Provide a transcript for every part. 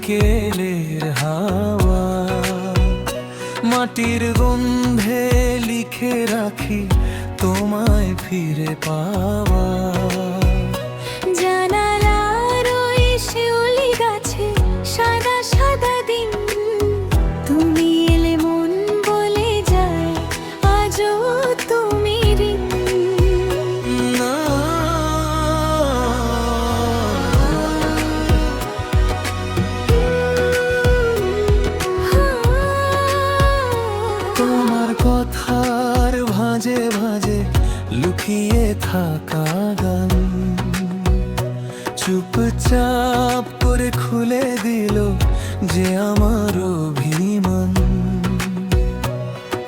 বিকেলের হাওয়া, মাটির গন্ধে লিখে রাখি তোমায় ফিরে পাওয়া। জানালার ওই শিউলি গাছে সাদা সাদা দিন, তুমি এলে মন বলে যায় আজও তুমি ঋণ। না, তোমার কথার ভাঁজে ভাঁজে লুকিয়ে থাকা গান চুপচাপ করে খুলে দিল যে আমার অভিমান।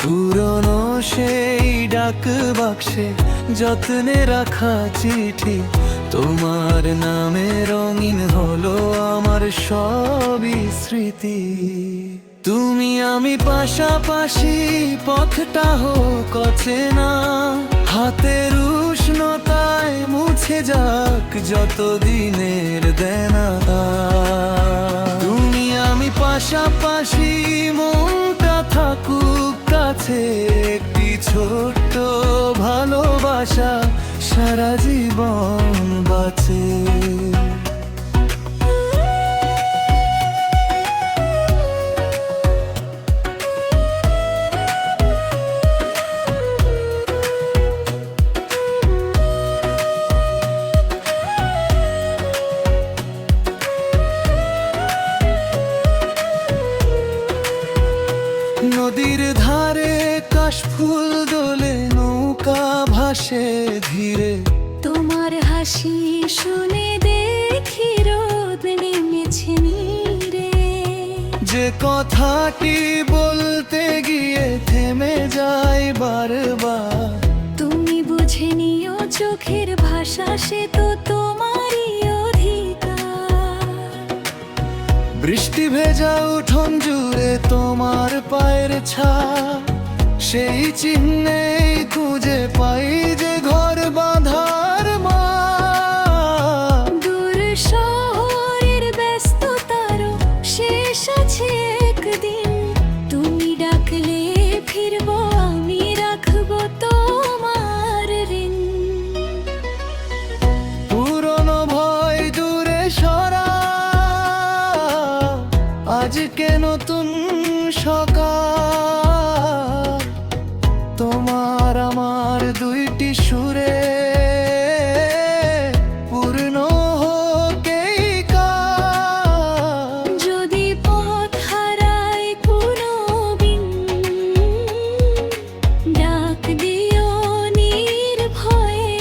পুরনো সেই ডাক বাক্সে যত্নে রাখা চিঠি, তোমার নামে রঙিন হলো আমার সবই স্মৃতি। তুমি আমি পাশাপাশি, পথটা হোক অচেনা, হাতের উষ্ণতায় মুছে যাক যত দিনের দেনা। তুমি আমি পাশাপাশি, মনটা থাকুক কাছে, একটি ছোট্ট ভালোবাসা সারা জীবন বাঁচে। নদীর ধারে কাশফুল দোলে, নৌকা ভাসে ধীরে, তোমার হাসি শুনে দেখি রোদ নেমেছে নীরে। যে কথাটি বলতে গিয়ে থেমে যায় বারবার, তুমি বুঝে নিও চোখের ভাষা, সে তো তোমারই অধিকার। বৃষ্টি ভেজা উঠোন জুড়ে তোমার পায়ের ছাপ, সেই চিহ্নেই খুঁজে পাই যে ঘর বাঁধার মা। দূর শহরের ব্যস্ততারও শেষ আছে একদিন, তুমি ডাকলে ফিরবো, আমি রাখবো তোমার ঋণ। পুরনো ভয় দূরে সরা, আজকে নতুন সকাল, তোমার আমার দুইটি সুরে পূর্ণ হোক এই কাল। যদি পথ হারাই কোনো দিন, ডাক দিও নির্ভয়ে,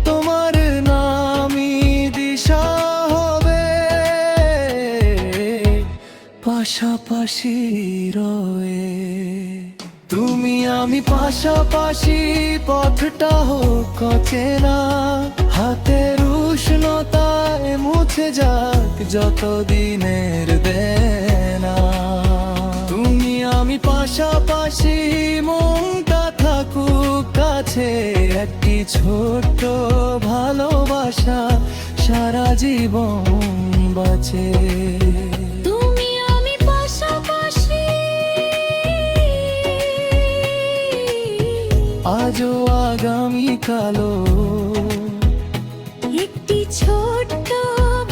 তোমার নামই দিশা হবে, পাশাপাশি রয়ে। তুমি আমি পাশাপাশি, পথটা হোক অচেনা, হাতের উষ্ণতায় মুছে যাক যত দিনের দেনা। তুমি আমি পাশাপাশি, মনটা থাকুক কাছে, একটি ছোট্ট ভালোবাসা সারা জীবন বাঁচে। তুমি আমি পাশাপাশি, আজও আগামীকালও, একটি ছোট্ট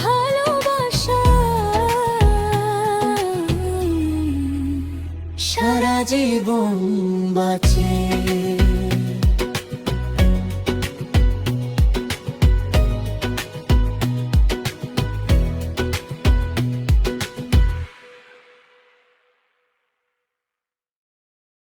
ভালোবাসা সারা জীবন বাঁচে।